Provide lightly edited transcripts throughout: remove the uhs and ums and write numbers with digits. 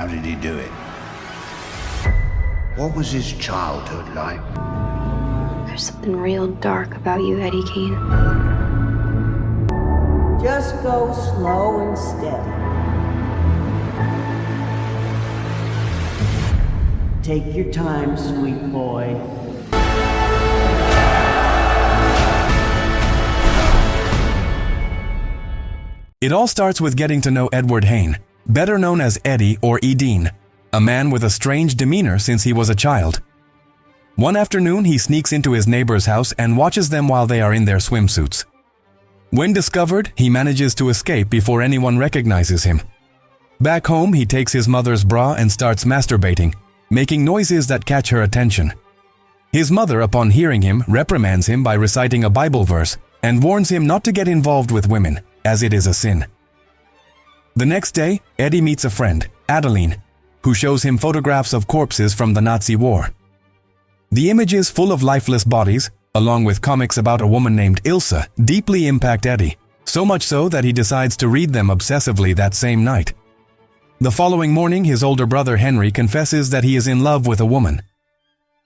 How did he do it? What was his childhood like? There's something real dark about you, Eddie Gein. Just go slow and steady. Take your time, sweet boy. It all starts with getting to know Edward Gein, better known as Eddie or Edine, a man with a strange demeanor since he was a child. One afternoon, he sneaks into his neighbor's house and watches them while they are in their swimsuits. When discovered, he manages to escape before anyone recognizes him. Back home, he takes his mother's bra and starts masturbating, making noises that catch her attention. His mother, upon hearing him, reprimands him by reciting a Bible verse and warns him not to get involved with women, as it is a sin. The next day, Eddie meets a friend, Adeline, who shows him photographs of corpses from the Nazi war. The images full of lifeless bodies, along with comics about a woman named Ilsa, deeply impact Eddie, so much so that he decides to read them obsessively that same night. The following morning, his older brother Henry confesses that he is in love with a woman.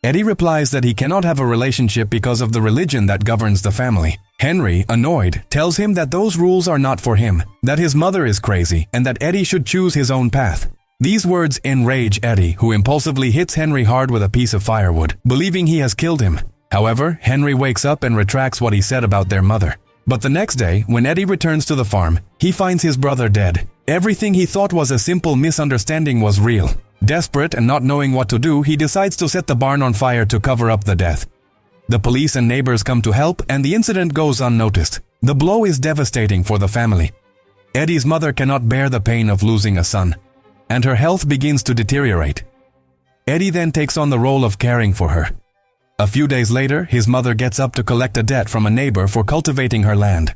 Eddie replies that he cannot have a relationship because of the religion that governs the family. Henry, annoyed, tells him that those rules are not for him, that his mother is crazy, and that Eddie should choose his own path. These words enrage Eddie, who impulsively hits Henry hard with a piece of firewood, believing he has killed him. However, Henry wakes up and retracts what he said about their mother. But the next day, when Eddie returns to the farm, he finds his brother dead. Everything he thought was a simple misunderstanding was real. Desperate and not knowing what to do, he decides to set the barn on fire to cover up the death. The police and neighbors come to help, and the incident goes unnoticed. The blow is devastating for the family. Eddie's mother cannot bear the pain of losing a son, and her health begins to deteriorate. Eddie then takes on the role of caring for her. A few days later, his mother gets up to collect a debt from a neighbor for cultivating her land.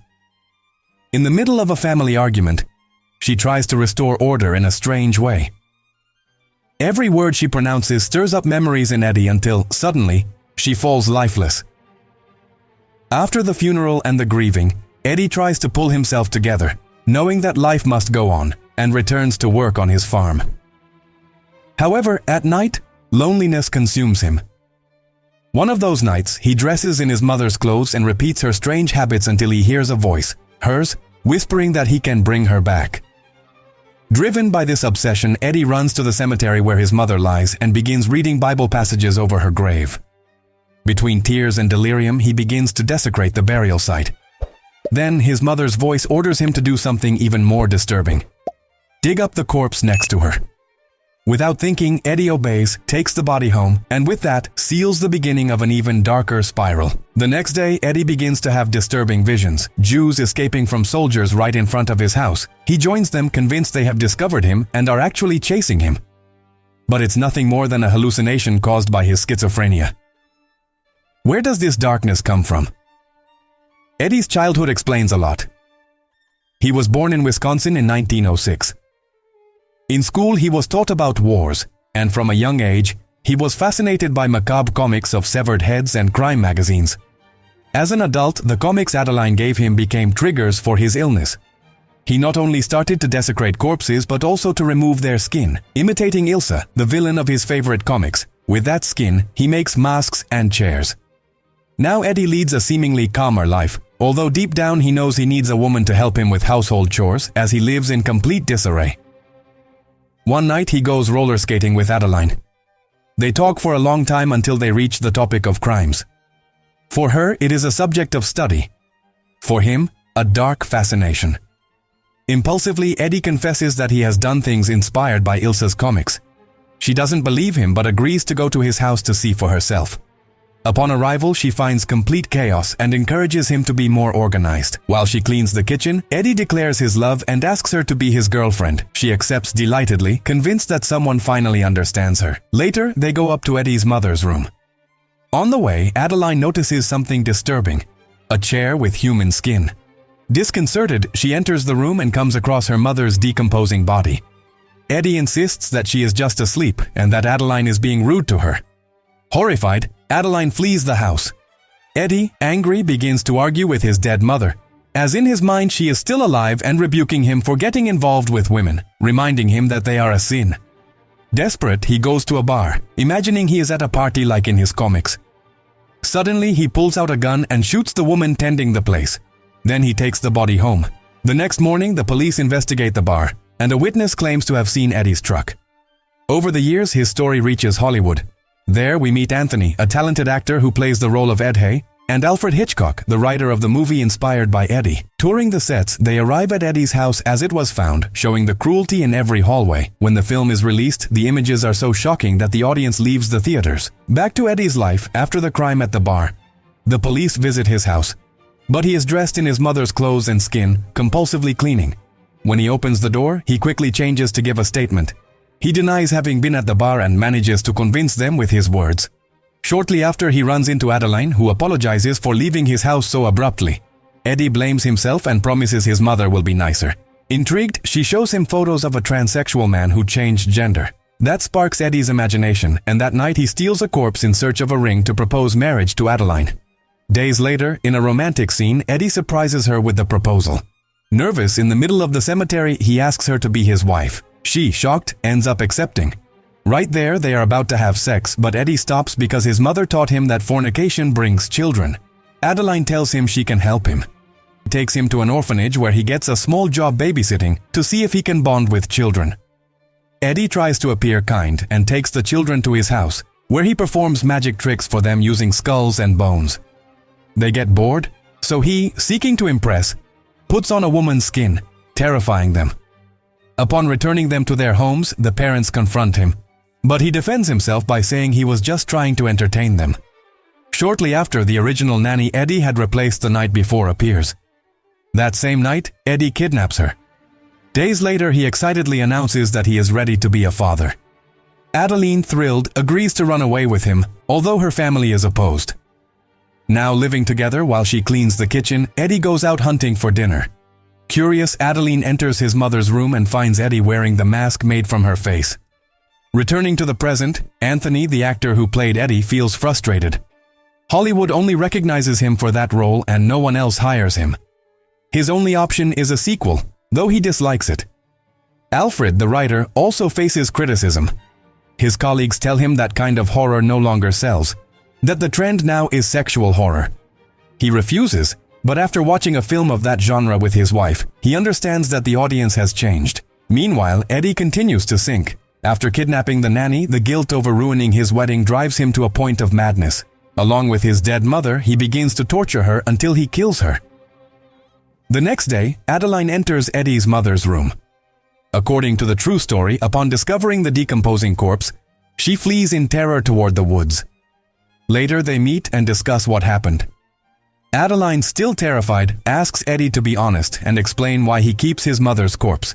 In the middle of a family argument, she tries to restore order in a strange way. Every word she pronounces stirs up memories in Eddie until, suddenly, she falls lifeless. After the funeral and the grieving, Eddie tries to pull himself together, knowing that life must go on, and returns to work on his farm. However, at night, loneliness consumes him. One of those nights, he dresses in his mother's clothes and repeats her strange habits until he hears a voice, hers, whispering that he can bring her back. Driven by this obsession, Eddie runs to the cemetery where his mother lies and begins reading Bible passages over her grave. Between tears and delirium, he begins to desecrate the burial site. Then, his mother's voice orders him to do something even more disturbing. Dig up the corpse next to her. Without thinking, Eddie obeys, takes the body home, and with that, seals the beginning of an even darker spiral. The next day, Eddie begins to have disturbing visions, Jews escaping from soldiers right in front of his house. He joins them, convinced they have discovered him and are actually chasing him. But it's nothing more than a hallucination caused by his schizophrenia. Where does this darkness come from? Eddie's childhood explains a lot. He was born in Wisconsin in 1906. In school, he was taught about wars, and from a young age, he was fascinated by macabre comics of severed heads and crime magazines. As an adult, the comics Adeline gave him became triggers for his illness. He not only started to desecrate corpses, but also to remove their skin, imitating Ilsa, the villain of his favorite comics. With that skin, he makes masks and chairs. Now Eddie leads a seemingly calmer life, although deep down he knows he needs a woman to help him with household chores, as he lives in complete disarray. One night he goes roller skating with Adeline. They talk for a long time until they reach the topic of crimes. For her, it is a subject of study. For him, a dark fascination. Impulsively, Eddie confesses that he has done things inspired by Ilsa's comics. She doesn't believe him but agrees to go to his house to see for herself. Upon arrival, she finds complete chaos and encourages him to be more organized. While she cleans the kitchen, Eddie declares his love and asks her to be his girlfriend. She accepts delightedly, convinced that someone finally understands her. Later, they go up to Eddie's mother's room. On the way, Adeline notices something disturbing: a chair with human skin. Disconcerted, she enters the room and comes across her mother's decomposing body. Eddie insists that she is just asleep and that Adeline is being rude to her. Horrified, Adeline flees the house. Eddie, angry, begins to argue with his dead mother, as in his mind she is still alive and rebuking him for getting involved with women, reminding him that they are a sin. Desperate, he goes to a bar, imagining he is at a party like in his comics. Suddenly, he pulls out a gun and shoots the woman tending the place. Then he takes the body home. The next morning, the police investigate the bar, and a witness claims to have seen Eddie's truck. Over the years, his story reaches Hollywood. There, we meet Anthony, a talented actor who plays the role of Ed Gein, and Alfred Hitchcock, the writer of the movie inspired by Eddie. Touring the sets, they arrive at Eddie's house as it was found, showing the cruelty in every hallway. When the film is released, the images are so shocking that the audience leaves the theaters. Back to Eddie's life after the crime at the bar. The police visit his house, but he is dressed in his mother's clothes and skin, compulsively cleaning. When he opens the door, he quickly changes to give a statement. He denies having been at the bar and manages to convince them with his words. Shortly after, he runs into Adeline, who apologizes for leaving his house so abruptly. Eddie blames himself and promises his mother will be nicer. Intrigued, she shows him photos of a transsexual man who changed gender. That sparks Eddie's imagination, and that night he steals a corpse in search of a ring to propose marriage to Adeline. Days later, in a romantic scene, Eddie surprises her with the proposal. Nervous, in the middle of the cemetery, he asks her to be his wife. She, shocked, ends up accepting. Right there, they are about to have sex, but Eddie stops because his mother taught him that fornication brings children. Adeline tells him she can help him. He takes him to an orphanage where he gets a small job babysitting to see if he can bond with children. Eddie tries to appear kind and takes the children to his house, where he performs magic tricks for them using skulls and bones. They get bored, so he, seeking to impress, puts on a woman's skin, terrifying them. Upon returning them to their homes, the parents confront him, but he defends himself by saying he was just trying to entertain them. Shortly after, the original nanny Eddie had replaced the night before appears. That same night, Eddie kidnaps her. Days later, he excitedly announces that he is ready to be a father. Adeline, thrilled, agrees to run away with him, although her family is opposed. Now living together while she cleans the kitchen, Eddie goes out hunting for dinner. Curious, Adeline enters his mother's room and finds Eddie wearing the mask made from her face. Returning to the present, Anthony, the actor who played Eddie, feels frustrated. Hollywood only recognizes him for that role and no one else hires him. His only option is a sequel, though he dislikes it. Alfred, the writer, also faces criticism. His colleagues tell him that kind of horror no longer sells, that the trend now is sexual horror. He refuses, but after watching a film of that genre with his wife, he understands that the audience has changed. Meanwhile, Eddie continues to sink. After kidnapping the nanny, the guilt over ruining his wedding drives him to a point of madness. Along with his dead mother, he begins to torture her until he kills her. The next day, Adeline enters Eddie's mother's room. According to the true story, upon discovering the decomposing corpse, she flees in terror toward the woods. Later, they meet and discuss what happened. Adeline, still terrified, asks Eddie to be honest and explain why he keeps his mother's corpse.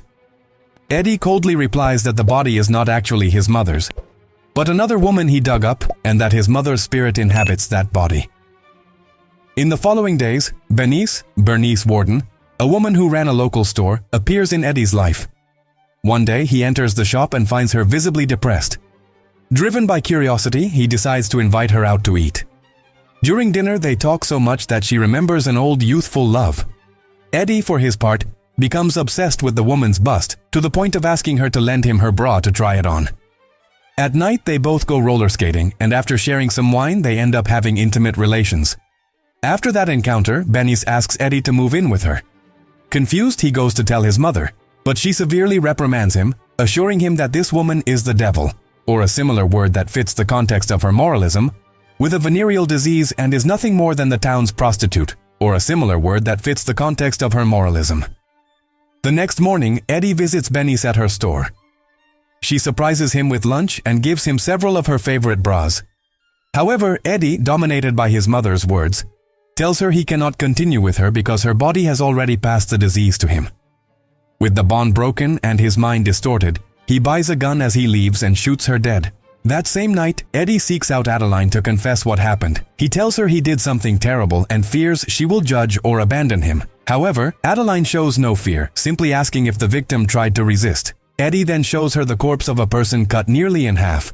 Eddie coldly replies that the body is not actually his mother's, but another woman he dug up, and that his mother's spirit inhabits that body. In the following days, Bernice Warden, a woman who ran a local store, appears in Eddie's life. One day, he enters the shop and finds her visibly depressed. Driven by curiosity, he decides to invite her out to eat. During dinner, they talk so much that she remembers an old youthful love. Eddie, for his part, becomes obsessed with the woman's bust, to the point of asking her to lend him her bra to try it on. At night, they both go roller skating, and after sharing some wine, they end up having intimate relations. After that encounter, Bernice asks Eddie to move in with her. Confused, he goes to tell his mother, but she severely reprimands him, assuring him that this woman is the devil, or a similar word that fits the context of her moralism, with a venereal disease and is nothing more than the town's prostitute, or a similar word that fits the context of her moralism. The next morning, Eddie visits Bernice at her store. She surprises him with lunch and gives him several of her favorite bras. However, Eddie, dominated by his mother's words, tells her he cannot continue with her because her body has already passed the disease to him. With the bond broken and his mind distorted, he buys a gun as he leaves and shoots her dead. That same night, Eddie seeks out Adeline to confess what happened. He tells her he did something terrible and fears she will judge or abandon him. However, Adeline shows no fear, simply asking if the victim tried to resist. Eddie then shows her the corpse of a person cut nearly in half.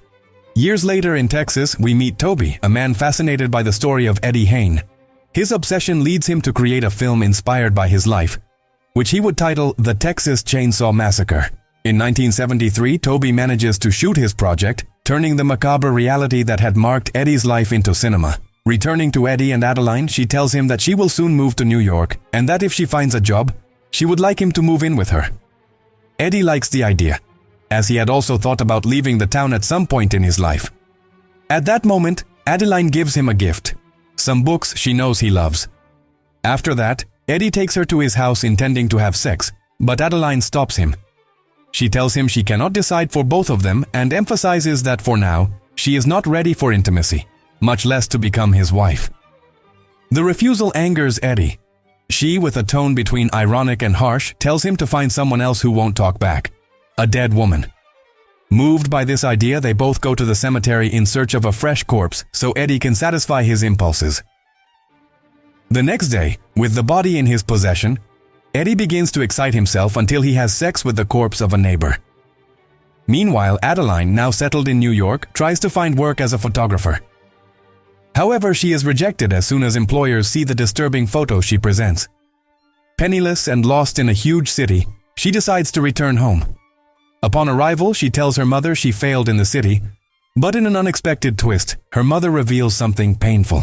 Years later in Texas, we meet Toby, a man fascinated by the story of Ed Gein. His obsession leads him to create a film inspired by his life, which he would title The Texas Chain Saw Massacre. In 1973, Toby manages to shoot his project, turning the macabre reality that had marked Eddie's life into cinema. Returning to Eddie and Adeline, she tells him that she will soon move to New York and that if she finds a job, she would like him to move in with her. Eddie likes the idea, as he had also thought about leaving the town at some point in his life. At that moment, Adeline gives him a gift, some books she knows he loves. After that, Eddie takes her to his house intending to have sex, but Adeline stops him. She tells him she cannot decide for both of them and emphasizes that for now, she is not ready for intimacy, much less to become his wife. The refusal angers Eddie. She, with a tone between ironic and harsh, tells him to find someone else who won't talk back, a dead woman. Moved by this idea, they both go to the cemetery in search of a fresh corpse so Eddie can satisfy his impulses. The next day, with the body in his possession, Eddie begins to excite himself until he has sex with the corpse of a neighbor. Meanwhile, Adeline, now settled in New York, tries to find work as a photographer. However, she is rejected as soon as employers see the disturbing photo she presents. Penniless and lost in a huge city, she decides to return home. Upon arrival, she tells her mother she failed in the city, but in an unexpected twist, her mother reveals something painful.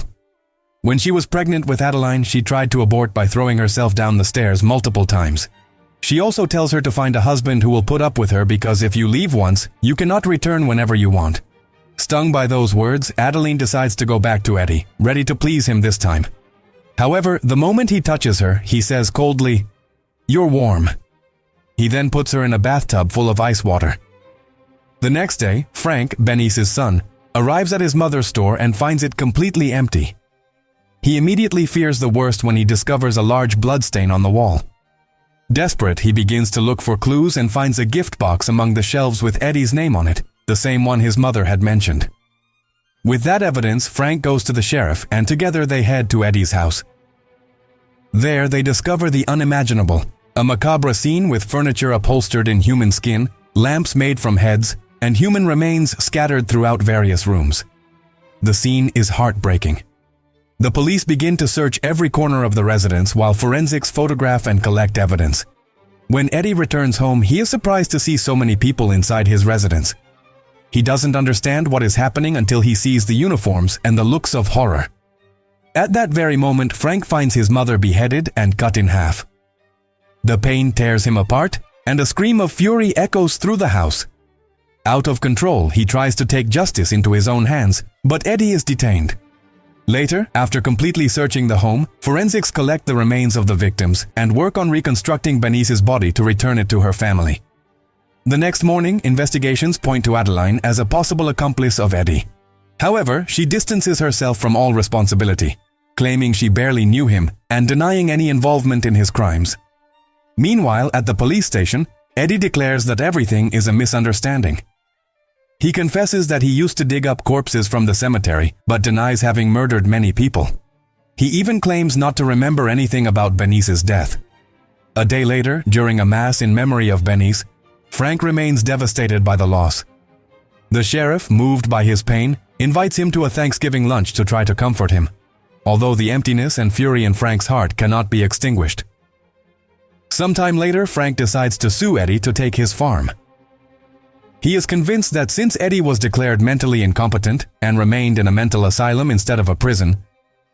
When she was pregnant with Adeline, she tried to abort by throwing herself down the stairs multiple times. She also tells her to find a husband who will put up with her because if you leave once, you cannot return whenever you want. Stung by those words, Adeline decides to go back to Eddie, ready to please him this time. However, the moment he touches her, he says coldly, "You're warm." He then puts her in a bathtub full of ice water. The next day, Frank, Benice's son, arrives at his mother's store and finds it completely empty. He immediately fears the worst when he discovers a large bloodstain on the wall. Desperate, he begins to look for clues and finds a gift box among the shelves with Eddie's name on it, the same one his mother had mentioned. With that evidence, Frank goes to the sheriff and together they head to Eddie's house. There, they discover the unimaginable, a macabre scene with furniture upholstered in human skin, lamps made from heads, and human remains scattered throughout various rooms. The scene is heartbreaking. The police begin to search every corner of the residence while forensics photograph and collect evidence. When Eddie returns home, he is surprised to see so many people inside his residence. He doesn't understand what is happening until he sees the uniforms and the looks of horror. At that very moment, Frank finds his mother beheaded and cut in half. The pain tears him apart, and a scream of fury echoes through the house. Out of control, he tries to take justice into his own hands, but Eddie is detained. Later, after completely searching the home, forensics collect the remains of the victims and work on reconstructing Benice's body to return it to her family. The next morning, investigations point to Adeline as a possible accomplice of Eddie. However, she distances herself from all responsibility, claiming she barely knew him and denying any involvement in his crimes. Meanwhile, at the police station, Eddie declares that everything is a misunderstanding. He confesses that he used to dig up corpses from the cemetery, but denies having murdered many people. He even claims not to remember anything about Benice's death. A day later, during a mass in memory of Benice, Frank remains devastated by the loss. The sheriff, moved by his pain, invites him to a Thanksgiving lunch to try to comfort him, although the emptiness and fury in Frank's heart cannot be extinguished. Sometime later, Frank decides to sue Eddie to take his farm. He is convinced that since Eddie was declared mentally incompetent and remained in a mental asylum instead of a prison,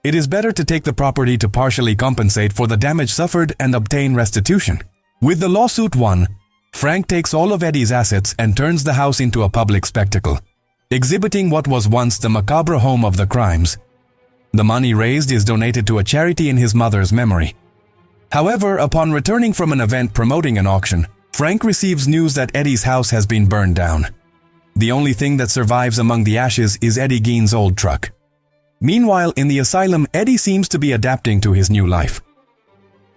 it is better to take the property to partially compensate for the damage suffered and obtain restitution. With the lawsuit won, Frank takes all of Eddie's assets and turns the house into a public spectacle, exhibiting what was once the macabre home of the crimes. The money raised is donated to a charity in his mother's memory. However, upon returning from an event promoting an auction, Frank receives news that Eddie's house has been burned down. The only thing that survives among the ashes is Ed Gein's old truck. Meanwhile, in the asylum, Eddie seems to be adapting to his new life.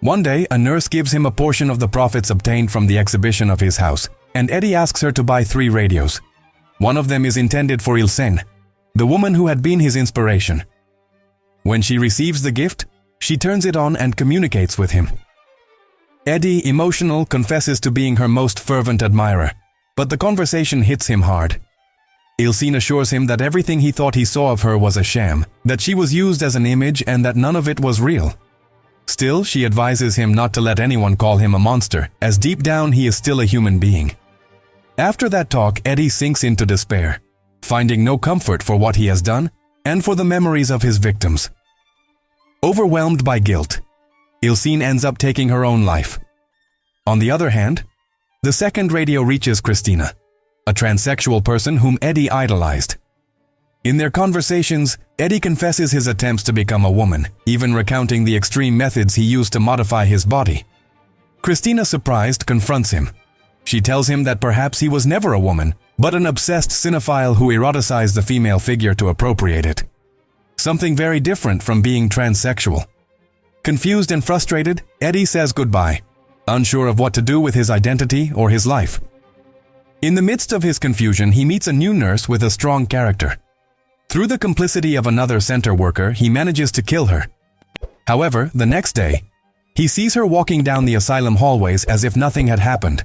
One day, a nurse gives him a portion of the profits obtained from the exhibition of his house, and Eddie asks her to buy 3 radios. One of them is intended for Ilsen, the woman who had been his inspiration. When she receives the gift, she turns it on and communicates with him. Eddie, emotional, confesses to being her most fervent admirer, but the conversation hits him hard. Ilsen assures him that everything he thought he saw of her was a sham, that she was used as an image and that none of it was real. Still, she advises him not to let anyone call him a monster, as deep down he is still a human being. After that talk, Eddie sinks into despair, finding no comfort for what he has done and for the memories of his victims. Overwhelmed by guilt, Ilsine ends up taking her own life. On the other hand, the second radio reaches Christina, a transsexual person whom Eddie idolized. In their conversations, Eddie confesses his attempts to become a woman, even recounting the extreme methods he used to modify his body. Christina, surprised, confronts him. She tells him that perhaps he was never a woman, but an obsessed cinephile who eroticized the female figure to appropriate it. Something very different from being transsexual. Confused and frustrated, Eddie says goodbye, unsure of what to do with his identity or his life. In the midst of his confusion, he meets a new nurse with a strong character. Through the complicity of another center worker, he manages to kill her. However, the next day, he sees her walking down the asylum hallways as if nothing had happened.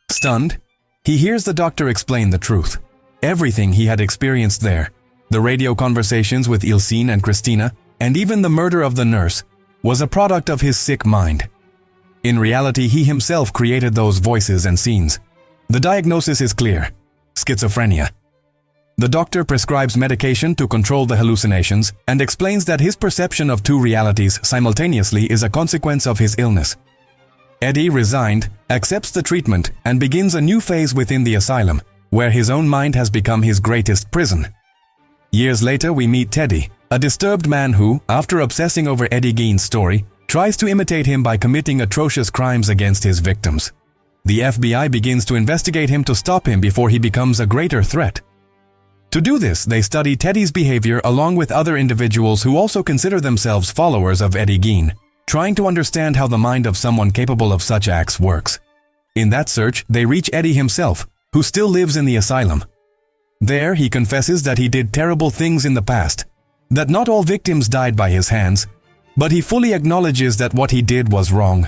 Stunned, he hears the doctor explain the truth. Everything he had experienced there, the radio conversations with Ilsine and Christina, and even the murder of the nurse, was a product of his sick mind. In reality, he himself created those voices and scenes. The diagnosis is clear: schizophrenia. The doctor prescribes medication to control the hallucinations and explains that his perception of two realities simultaneously is a consequence of his illness. Eddie, resigned, accepts the treatment and begins a new phase within the asylum, where his own mind has become his greatest prison. Years later, we meet Teddy, a disturbed man who, after obsessing over Ed Gein's story, tries to imitate him by committing atrocious crimes against his victims. The FBI begins to investigate him to stop him before he becomes a greater threat. To do this, they study Teddy's behavior along with other individuals who also consider themselves followers of Ed Gein, trying to understand how the mind of someone capable of such acts works. In that search, they reach Eddie himself, who still lives in the asylum. There, he confesses that he did terrible things in the past, that not all victims died by his hands, but he fully acknowledges that what he did was wrong.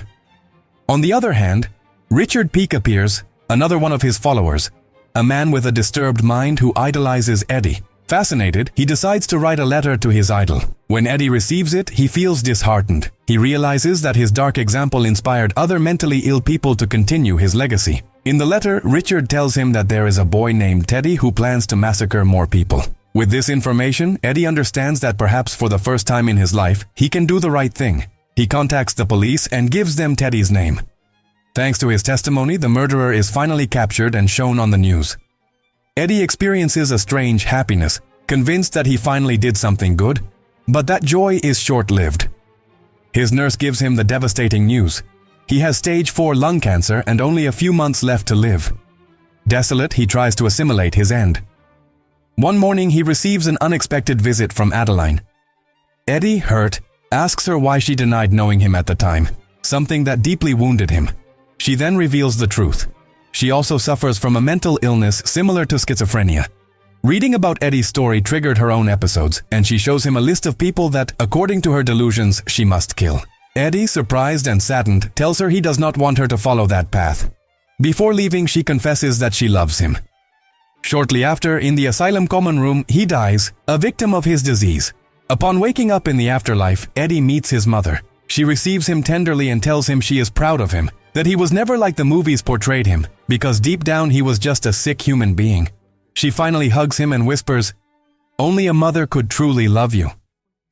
On the other hand, Richard Peake appears, another one of his followers, a man with a disturbed mind who idolizes Eddie. Fascinated, he decides to write a letter to his idol. When Eddie receives it, he feels disheartened. He realizes that his dark example inspired other mentally ill people to continue his legacy. In the letter, Richard tells him that there is a boy named Teddy who plans to massacre more people. With this information, Eddie understands that perhaps for the first time in his life, he can do the right thing. He contacts the police and gives them Teddy's name. Thanks to his testimony, the murderer is finally captured and shown on the news. Eddie experiences a strange happiness, convinced that he finally did something good, but that joy is short-lived. His nurse gives him the devastating news. He has stage 4 lung cancer and only a few months left to live. Desolate, he tries to assimilate his end. One morning, he receives an unexpected visit from Adeline. Eddie, hurt, asks her why she denied knowing him at the time, something that deeply wounded him. She then reveals the truth. She also suffers from a mental illness similar to schizophrenia. Reading about Eddie's story triggered her own episodes, and she shows him a list of people that, according to her delusions, she must kill. Eddie, surprised and saddened, tells her he does not want her to follow that path. Before leaving, she confesses that she loves him. Shortly after, in the asylum common room, he dies, a victim of his disease. Upon waking up in the afterlife, Eddie meets his mother. She receives him tenderly and tells him she is proud of him, that he was never like the movies portrayed him, because deep down he was just a sick human being. She finally hugs him and whispers, "Only a mother could truly love you."